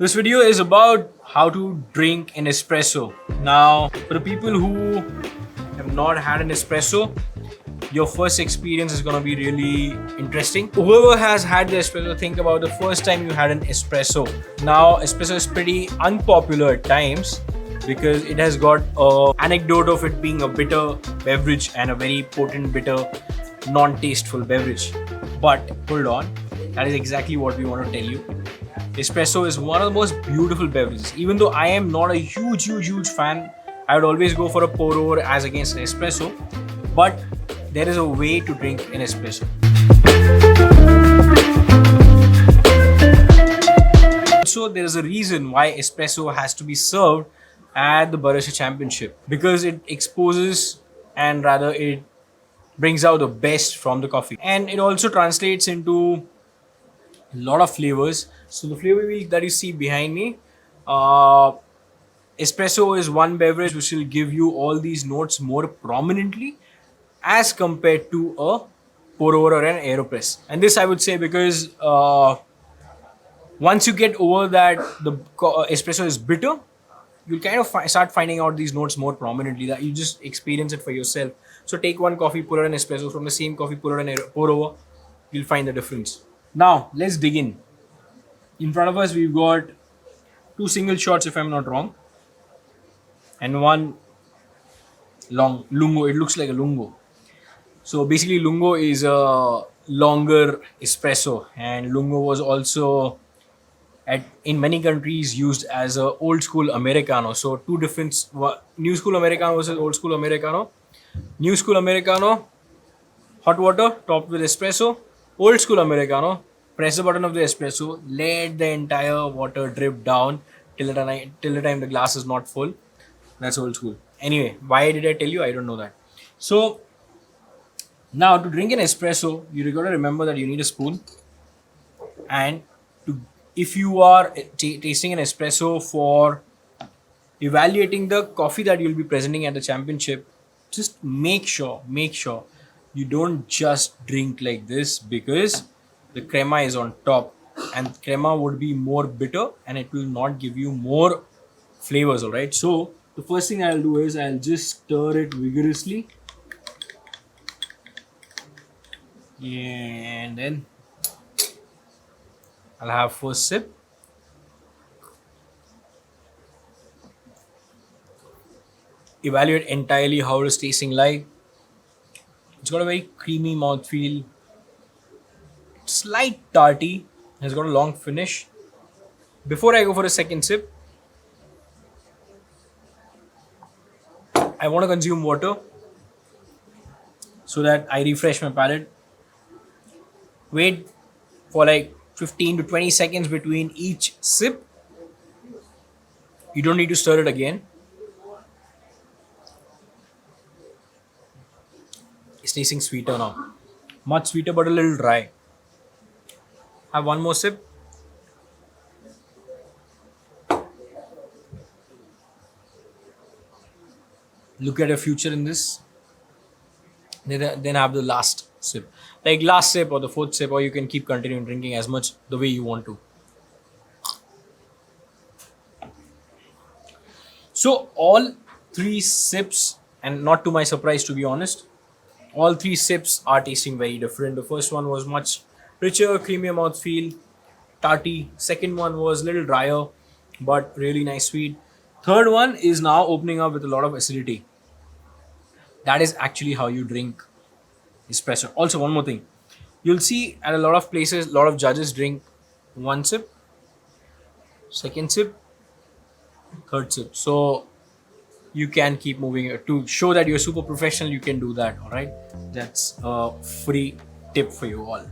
This video is about how to drink an espresso. Now, for the people who have not had an espresso, your first experience is going to be really interesting. Whoever has had the espresso, think about the first time you had an espresso. Now, espresso is pretty unpopular at times because it has got an anecdote of it being a bitter beverage and a very potent, bitter, non-tasteful beverage. But hold on, that is exactly what we want to tell you. Espresso is one of the most beautiful beverages. Even though I am not a huge fan, I would always go for a pour over as against an espresso. But there is a way to drink an espresso. Also, there is a reason why espresso has to be served at the Barista Championship, because it exposes and rather it brings out the best from the coffee, and it also translates into a lot of flavors. So the flavor wheel that you see behind me, espresso is one beverage which will give you all these notes more prominently as compared to a pour over or an aeropress. And this I would say because once you get over that the espresso is bitter, you'll kind of start finding out these notes more prominently, that you just experience it for yourself. So take one coffee, pour an espresso, from the same coffee, pour an pour over, you'll find the difference. Now let's dig in. In front of us we've got two single shots, if I'm not wrong, and one long lungo. It looks like a lungo. So basically lungo is a longer espresso, and lungo was also in many countries used as a old school americano. So two different, new school americano versus old school americano. New school americano, hot water topped with espresso. Old school americano, press the button of the espresso, let the entire water drip down till the time the glass is not full. That's old school. Anyway, why did I tell you? I don't know that. So now to drink an espresso, you got to remember that you need a spoon. And if you are tasting an espresso for evaluating the coffee that you'll be presenting at the championship, just make sure you don't just drink like this, because the crema is on top and crema would be more bitter and it will not give you more flavors. All right, so the first thing I'll do is I'll just stir it vigorously, and then I'll have first sip. Evaluate entirely how it is tasting like. It's got a very creamy mouthfeel, slight tarty, has got a long finish. Before I go for a second sip, I want to consume water so that I refresh my palate. Wait for like 15 to 20 seconds between each sip. You don't need to stir it again. It's tasting sweeter now. Much sweeter but a little dry. Have one more sip. Look at your future in this. Then have the last sip. Like last sip or the fourth sip, or you can keep continuing drinking as much the way you want to. So all three sips, and not to my surprise to be honest, all three sips are tasting very different. The first one was much richer, creamier mouthfeel, tarty. Second one was a little drier, but really nice sweet. Third one is now opening up with a lot of acidity. That is actually how you drink espresso. Also, one more thing. You'll see at a lot of places, a lot of judges drink one sip, second sip, third sip. So you can keep moving to show that you're super professional. You can do that. All right. That's a free tip for you all.